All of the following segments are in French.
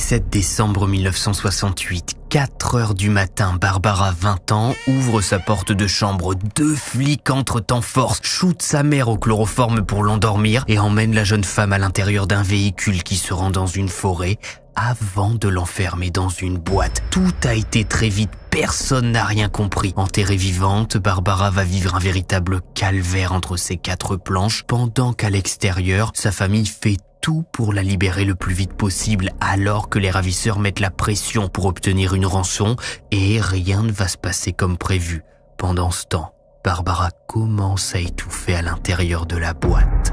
17 décembre 1968, 4 heures du matin, Barbara, 20 ans, ouvre sa porte de chambre. 2 flics entrent en force, shootent sa mère au chloroforme pour l'endormir et emmènent la jeune femme à l'intérieur d'un véhicule qui se rend dans une forêt avant de l'enfermer dans une boîte. Tout a été très vite, personne n'a rien compris. Enterrée vivante, Barbara va vivre un véritable calvaire entre ces 4 planches, pendant qu'à l'extérieur, sa famille fait tout pour la libérer le plus vite possible, alors que les ravisseurs mettent la pression pour obtenir une rançon et rien ne va se passer comme prévu. Pendant ce temps, Barbara commence à étouffer à l'intérieur de la boîte.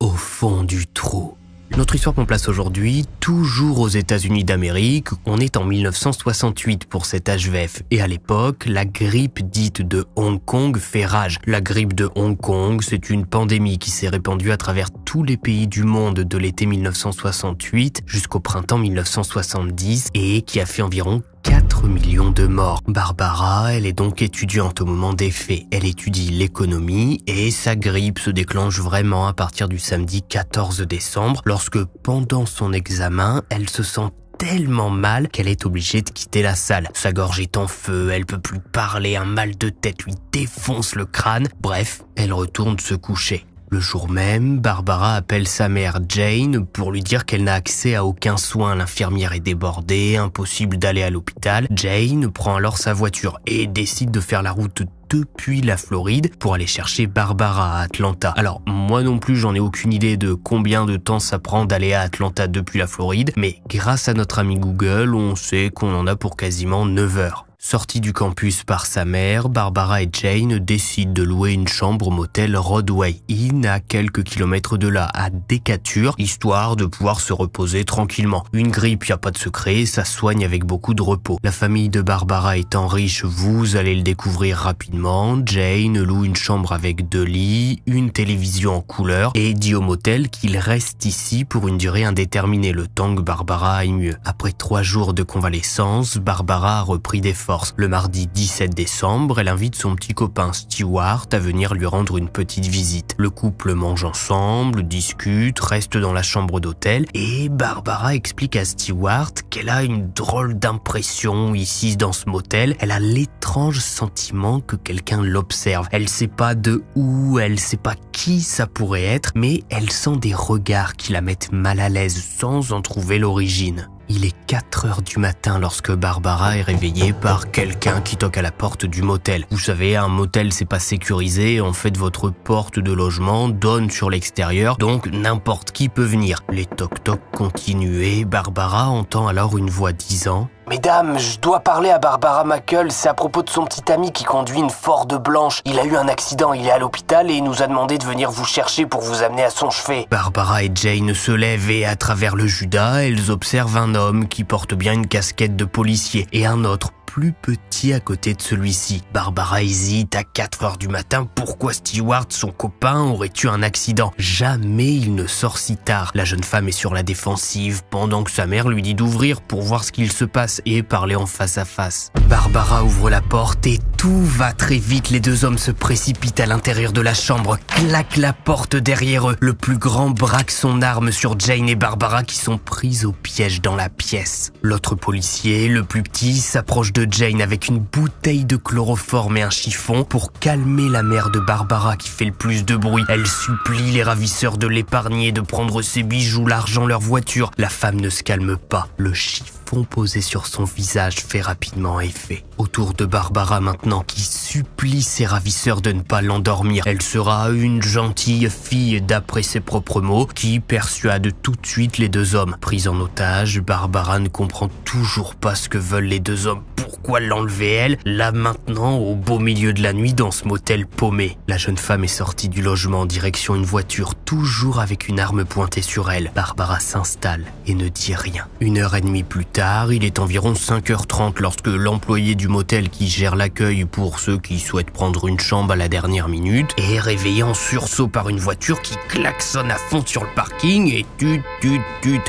Au fond du trou. Notre histoire prend place aujourd'hui, toujours aux États-Unis d'Amérique. On est en 1968 pour cet HVF. Et à l'époque, la grippe dite de Hong Kong fait rage. La grippe de Hong Kong, c'est une pandémie qui s'est répandue à travers tous les pays du monde de l'été 1968 jusqu'au printemps 1970 et qui a fait environ 4 millions de morts. Barbara, elle est donc étudiante au moment des faits. Elle étudie l'économie et sa grippe se déclenche vraiment à partir du samedi 14 décembre lorsque, pendant son examen, elle se sent tellement mal qu'elle est obligée de quitter la salle. Sa gorge est en feu, elle peut plus parler, un mal de tête lui défonce le crâne. Bref, elle retourne se coucher. Le jour même, Barbara appelle sa mère Jane pour lui dire qu'elle n'a accès à aucun soin. L'infirmière est débordée, impossible d'aller à l'hôpital. Jane prend alors sa voiture et décide de faire la route depuis la Floride pour aller chercher Barbara à Atlanta. Alors, moi non plus, j'en ai aucune idée de combien de temps ça prend d'aller à Atlanta depuis la Floride, mais grâce à notre ami Google, on sait qu'on en a pour quasiment 9 heures. Sortie du campus par sa mère, Barbara et Jane décident de louer une chambre au motel Rodeway Inn à quelques kilomètres de là, à Decatur, histoire de pouvoir se reposer tranquillement. Une grippe, y a pas de secret, ça soigne avec beaucoup de repos. La famille de Barbara étant riche, vous allez le découvrir rapidement. Jane loue une chambre avec 2 lits, une télévision en couleur et dit au motel qu'il reste ici pour une durée indéterminée, le temps que Barbara aille mieux. Après 3 jours de convalescence, Barbara a repris des forces. Le mardi 17 décembre, elle invite son petit copain Stewart à venir lui rendre une petite visite. Le couple mange ensemble, discute, reste dans la chambre d'hôtel et Barbara explique à Stewart qu'elle a une drôle d'impression ici dans ce motel. Elle a l'étrange sentiment que quelqu'un l'observe. Elle sait pas de où, elle sait pas qui ça pourrait être, mais elle sent des regards qui la mettent mal à l'aise sans en trouver l'origine. Il est 4 heures du matin lorsque Barbara est réveillée par quelqu'un qui toque à la porte du motel. Vous savez, un motel c'est pas sécurisé, en fait votre porte de logement donne sur l'extérieur, donc n'importe qui peut venir. Les toc-toc continuent et Barbara entend alors une voix disant « Mesdames, je dois parler à Barbara Mackle, c'est à propos de son petit ami qui conduit une Ford blanche. Il a eu un accident, il est à l'hôpital et il nous a demandé de venir vous chercher pour vous amener à son chevet. » Barbara et Jane se lèvent et à travers le Judas, elles observent un homme qui porte bien une casquette de policier et un autre plus petit à côté de celui-ci. Barbara hésite à 4 heures du matin. Pourquoi Stewart, son copain, aurait eu un accident? Jamais il ne sort si tard. La jeune femme est sur la défensive pendant que sa mère lui dit d'ouvrir pour voir ce qu'il se passe et parler en face à face. Barbara ouvre la porte et tout va très vite. Les 2 hommes se précipitent à l'intérieur de la chambre, claquent la porte derrière eux. Le plus grand braque son arme sur Jane et Barbara qui sont prises au piège dans la pièce. L'autre policier, le plus petit, s'approche de Jane avec une bouteille de chloroforme et un chiffon pour calmer la mère de Barbara qui fait le plus de bruit. Elle supplie les ravisseurs de l'épargner, de prendre ses bijoux, l'argent, leur voiture. La femme ne se calme pas. Le chiffon posé sur son visage fait rapidement effet. Autour de Barbara maintenant qui supplie ses ravisseurs de ne pas l'endormir. Elle sera une gentille fille d'après ses propres mots qui persuade tout de suite les 2 hommes. Prise en otage, Barbara ne comprend toujours pas ce que veulent les 2 hommes. Pourquoi l'enlever elle, là maintenant, au beau milieu de la nuit dans ce motel paumé? La jeune femme est sortie du logement en direction une voiture, toujours avec une arme pointée sur elle. Barbara s'installe et ne dit rien. 1h30 plus tard, il est environ 5h30 lorsque l'employé du motel qui gère l'accueil pour ceux qui souhaitent prendre une chambre à la dernière minute est réveillé en sursaut par une voiture qui klaxonne à fond sur le parking et tut.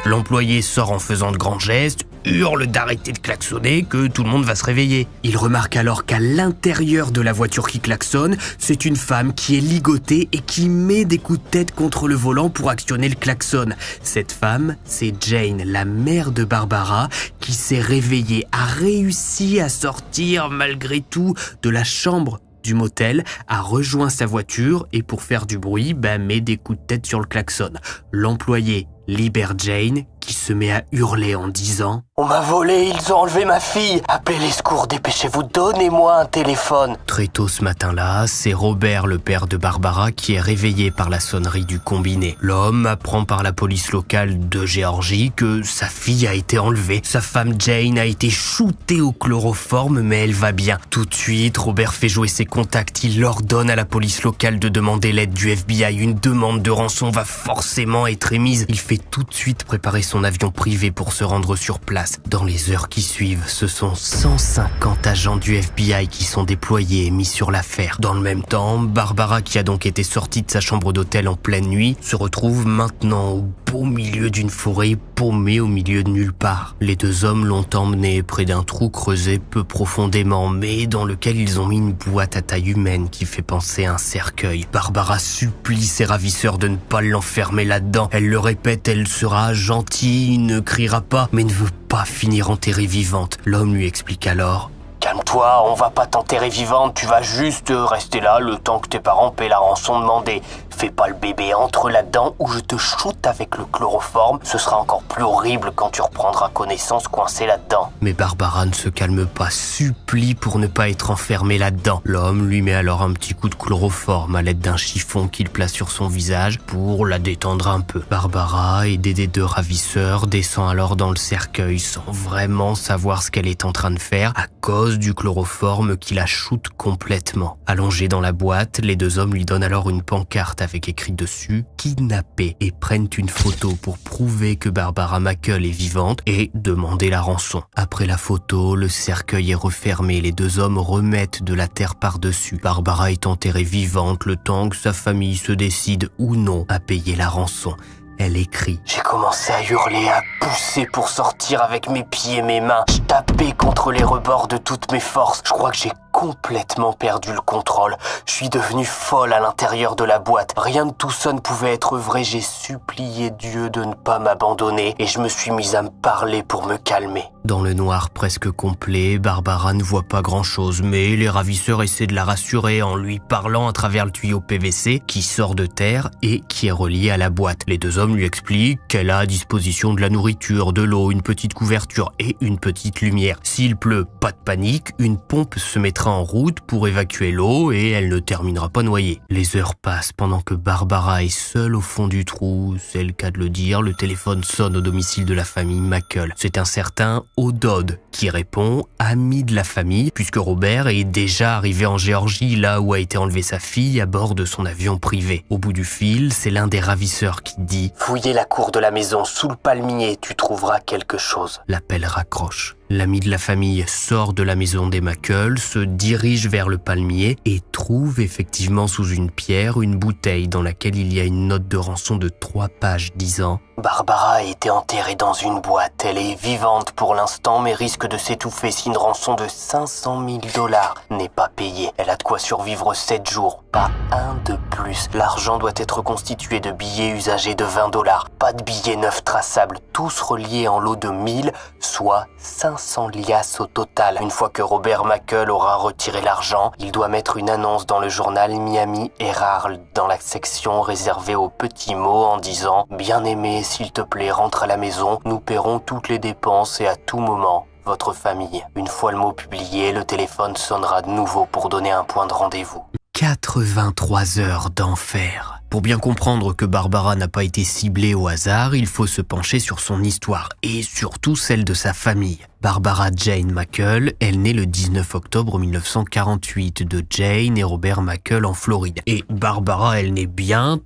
L'employé sort en faisant de grands gestes hurle d'arrêter de klaxonner que tout le monde va se réveiller. Il remarque alors qu'à l'intérieur de la voiture qui klaxonne, c'est une femme qui est ligotée et qui met des coups de tête contre le volant pour actionner le klaxon. Cette femme, c'est Jane, la mère de Barbara, qui s'est réveillée, a réussi à sortir malgré tout de la chambre du motel, a rejoint sa voiture et pour faire du bruit, met des coups de tête sur le klaxon. L'employé libère Jane qui se met à hurler en disant « On m'a volé, ils ont enlevé ma fille. Appelez les secours, dépêchez-vous, donnez-moi un téléphone. » Très tôt ce matin-là, c'est Robert, le père de Barbara, qui est réveillé par la sonnerie du combiné. L'homme apprend par la police locale de Géorgie que sa fille a été enlevée. Sa femme Jane a été shootée au chloroforme, mais elle va bien. Tout de suite, Robert fait jouer ses contacts. Il ordonne à la police locale de demander l'aide du FBI. Une demande de rançon va forcément être émise. Il fait tout de suite préparer son avion privé pour se rendre sur place. Dans les heures qui suivent, ce sont 150 agents du FBI qui sont déployés et mis sur l'affaire. Dans le même temps, Barbara, qui a donc été sortie de sa chambre d'hôtel en pleine nuit, se retrouve maintenant au beau milieu d'une forêt, paumée au milieu de nulle part. Les deux hommes l'ont emmenée près d'un trou creusé peu profondément, mais dans lequel ils ont mis une boîte à taille humaine qui fait penser à un cercueil. Barbara supplie ses ravisseurs de ne pas l'enfermer là-dedans. Elle le répète, elle sera gentille, ne criera pas, mais ne veut pas finir enterrée vivante. L'homme lui explique alors « Calme-toi, on va pas t'enterrer vivante, tu vas juste rester là le temps que tes parents paient la rançon demandée. Fais pas le bébé, entre là-dedans ou je te shoote avec le chloroforme. Ce sera encore plus horrible quand tu reprendras connaissance coincé là-dedans. » Mais Barbara ne se calme pas, supplie pour ne pas être enfermée là-dedans. L'homme lui met alors un petit coup de chloroforme à l'aide d'un chiffon qu'il place sur son visage pour la détendre un peu. Barbara, aidée des deux ravisseurs, descend alors dans le cercueil sans vraiment savoir ce qu'elle est en train de faire à cause du chloroforme qui la shoote complètement. Allongée dans la boîte, les deux hommes lui donnent alors une pancarte avec écrit dessus « Kidnappé » et prennent une photo pour prouver que Barbara Mackell est vivante et demander la rançon. Après la photo, le cercueil est refermé, les deux hommes remettent de la terre par-dessus. Barbara est enterrée vivante le temps que sa famille se décide ou non à payer la rançon. Elle écrit « J'ai commencé à hurler, à pousser pour sortir avec mes pieds et mes mains. Je tapais contre les rebords de toutes mes forces. Je crois que j'ai complètement perdu le contrôle. Je suis devenue folle à l'intérieur de la boîte. Rien de tout ça ne pouvait être vrai. J'ai supplié Dieu de ne pas m'abandonner et je me suis mise à me parler pour me calmer. » Dans le noir presque complet, Barbara ne voit pas grand-chose, mais les ravisseurs essaient de la rassurer en lui parlant à travers le tuyau PVC qui sort de terre et qui est relié à la boîte. Les deux hommes lui expliquent qu'elle a à disposition de la nourriture, de l'eau, une petite couverture et une petite lumière. S'il pleut, pas de panique, une pompe se mettra en route pour évacuer l'eau et elle ne terminera pas noyée. Les heures passent pendant que Barbara est seule au fond du trou. C'est le cas de le dire, le téléphone sonne au domicile de la famille Mackell. C'est un certain O'Dodd qui répond, ami de la famille, puisque Robert est déjà arrivé en Géorgie, là où a été enlevée sa fille à bord de son avion privé. Au bout du fil, c'est l'un des ravisseurs qui dit « Fouillez la cour de la maison, sous le palmier, tu trouveras quelque chose. » L'appel raccroche. L'ami de la famille sort de la maison des Mackell, se dirige vers le palmier et trouve effectivement sous une pierre une bouteille dans laquelle il y a une note de rançon de 3 pages disant « Barbara a été enterrée dans une boîte. Elle est vivante pour l'instant mais risque de s'étouffer si une rançon de 500 000 $ n'est pas payée. Elle a de quoi survivre 7 jours, pas un de plus. L'argent doit être constitué de billets usagés de 20 $. Pas de billets neufs traçables, tous reliés en lot de 1000, soit 500 liasses au total. Une fois que Robert Mackell aura retiré l'argent, il doit mettre une annonce dans le journal Miami Herald dans la section réservée aux petits mots en disant « Bien-aimé, s'il te plaît, rentre à la maison, nous paierons toutes les dépenses et à tout moment, votre famille. » Une fois le mot publié, le téléphone sonnera de nouveau pour donner un point de rendez-vous. 83 heures d'enfer. Pour bien comprendre que Barbara n'a pas été ciblée au hasard, il faut se pencher sur son histoire et surtout celle de sa famille. Barbara Jane Mackle, elle naît le 19 octobre 1948 de Jane et Robert Mackle en Floride. Et Barbara, elle naît bien,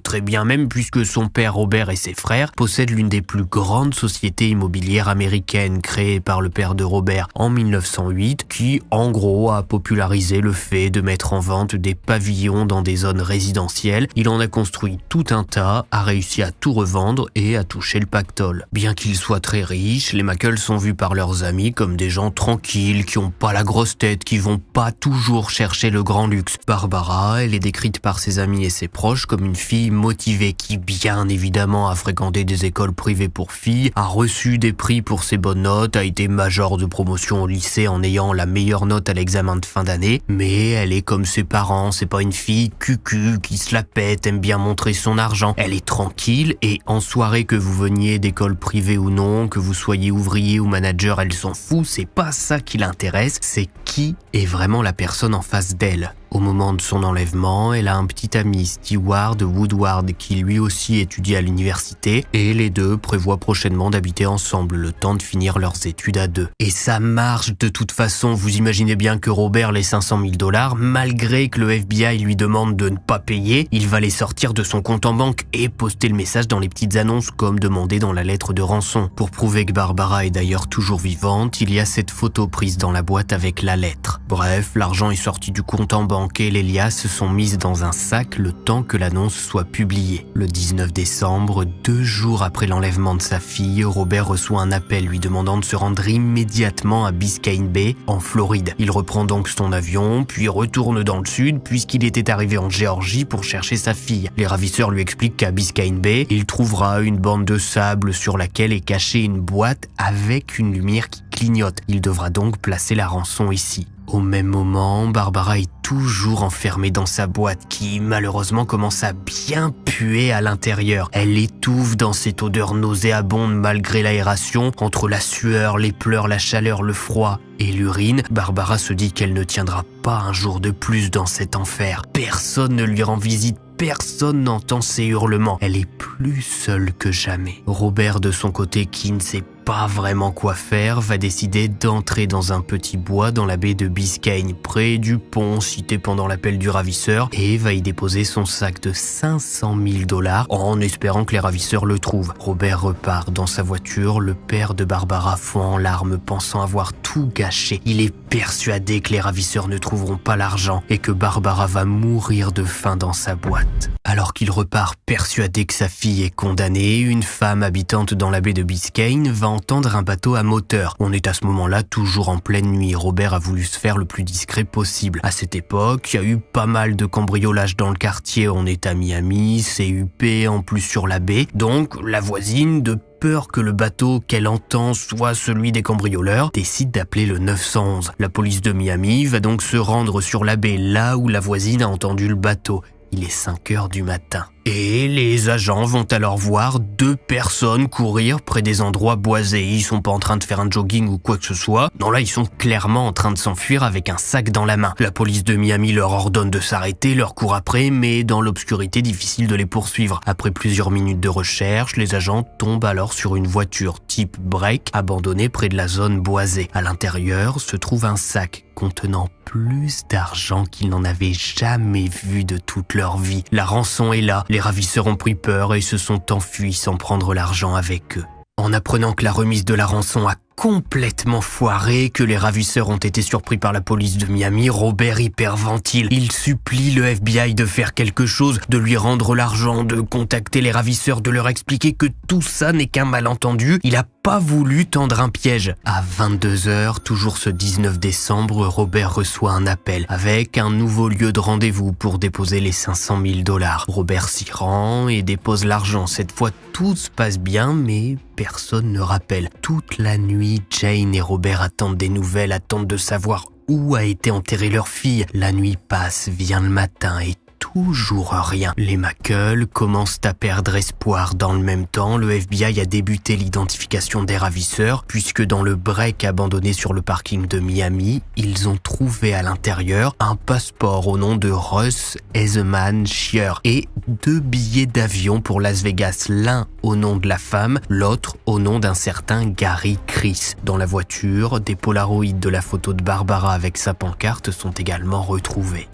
très bien même, puisque son père Robert et ses frères possèdent l'une des plus grandes sociétés immobilières américaines créée par le père de Robert en 1908, qui en gros a popularisé le fait de mettre en vente des pavillons dans des zones résidentielles. Il en a construit tout un tas, a réussi à tout revendre et à toucher le pactole. Bien qu'ils soient très riches, les Mackle sont vus par leurs amis comme des gens tranquilles, qui ont pas la grosse tête, qui vont pas toujours chercher le grand luxe. Barbara, elle est décrite par ses amis et ses proches comme une fille motivée qui, bien évidemment, a fréquenté des écoles privées pour filles, a reçu des prix pour ses bonnes notes, a été major de promotion au lycée en ayant la meilleure note à l'examen de fin d'année, mais elle est comme ses parents, c'est pas une fille cucu qui se la pète, aime bien montrer son argent. Elle est tranquille et en soirée, que vous veniez d'école privée ou non, que vous soyez ouvrier ou manager, elle s'en fout, c'est pas ça qui l'intéresse, c'est qui est vraiment la personne en face d'elle. Au moment de son enlèvement, elle a un petit ami, Stewart Woodward, qui lui aussi étudie à l'université, et les deux prévoient prochainement d'habiter ensemble le temps de finir leurs études à deux. Et ça marche de toute façon, vous imaginez bien que Robert, les 500 000 $, malgré que le FBI lui demande de ne pas payer, il va les sortir de son compte en banque et poster le message dans les petites annonces comme demandé dans la lettre de rançon. Pour prouver que Barbara est d'ailleurs toujours vivante, il y a cette photo prise dans la boîte avec la lettre. Bref, l'argent est sorti du compte en banque et les liasses sont mises dans un sac le temps que l'annonce soit publiée. Le 19 décembre, 2 jours après l'enlèvement de sa fille, Robert reçoit un appel lui demandant de se rendre immédiatement à Biscayne Bay, en Floride. Il reprend donc son avion, puis retourne dans le sud, puisqu'il était arrivé en Géorgie pour chercher sa fille. Les ravisseurs lui expliquent qu'à Biscayne Bay, il trouvera une bande de sable sur laquelle est cachée une boîte avec une lumière qui clignote. Il devra donc placer la rançon ici. Au même moment, Barbara est toujours enfermée dans sa boîte qui, malheureusement, commence à bien puer à l'intérieur. Elle étouffe dans cette odeur nauséabonde malgré l'aération. Entre la sueur, les pleurs, la chaleur, le froid et l'urine, Barbara se dit qu'elle ne tiendra pas un jour de plus dans cet enfer. Personne ne lui rend visite. Personne n'entend ses hurlements. Elle est plus seule que jamais. Robert, de son côté, qui ne sait pas vraiment quoi faire, va décider d'entrer dans un petit bois dans la baie de Biscayne, près du pont cité pendant l'appel du ravisseur, et va y déposer son sac de 500 000 $ en espérant que les ravisseurs le trouvent. Robert repart dans sa voiture, le père de Barbara fond en larmes, pensant avoir tout gâché. Il est persuadé que les ravisseurs ne trouveront pas l'argent et que Barbara va mourir de faim dans sa boîte. Alors qu'il repart persuadé que sa fille est condamnée, une femme habitante dans la baie de Biscayne va entendre un bateau à moteur. On est à ce moment-là toujours en pleine nuit. Robert a voulu se faire le plus discret possible. À cette époque, il y a eu pas mal de cambriolages dans le quartier. On est à Miami, c'est huppé en plus sur la baie. Donc la voisine, de peur que le bateau qu'elle entend soit celui des cambrioleurs, décide d'appeler le 911. La police de Miami va donc se rendre sur la baie, là où la voisine a entendu le bateau. Il est 5 heures du matin. Et les agents vont alors voir 2 personnes courir près des endroits boisés. Ils sont pas en train de faire un jogging ou quoi que ce soit. Non, là, ils sont clairement en train de s'enfuir avec un sac dans la main. La police de Miami leur ordonne de s'arrêter, leur court après, mais dans l'obscurité, difficile de les poursuivre. Après plusieurs minutes de recherche, les agents tombent alors sur une voiture type break abandonnée près de la zone boisée. À l'intérieur se trouve un sac contenant plus d'argent qu'ils n'en avaient jamais vu de toute leur vie. La rançon est là. Les ravisseurs ont pris peur et se sont enfuis sans prendre l'argent avec eux. En apprenant que la remise de la rançon a complètement foiré, que les ravisseurs ont été surpris par la police de Miami, Robert hyperventile. Il supplie le FBI de faire quelque chose, de lui rendre l'argent, de contacter les ravisseurs, de leur expliquer que tout ça n'est qu'un malentendu. Il a pas voulu tendre un piège. À 22h, toujours ce 19 décembre, Robert reçoit un appel avec un nouveau lieu de rendez-vous pour déposer les 500 000 $. Robert s'y rend et dépose l'argent. Cette fois, tout se passe bien, mais personne ne rappelle. Toute la nuit, Jane et Robert attendent des nouvelles, attendent de savoir où a été enterrée leur fille. La nuit passe, vient le matin et toujours rien. Les Mackle commencent à perdre espoir. Dans le même temps, le FBI a débuté l'identification des ravisseurs, puisque dans le break abandonné sur le parking de Miami, ils ont trouvé à l'intérieur un passeport au nom de Russ Ezeman Shear et 2 billets d'avion pour Las Vegas, l'un au nom de la femme, l'autre au nom d'un certain Gary Chris. Dans la voiture, des polaroïds de la photo de Barbara avec sa pancarte sont également retrouvés.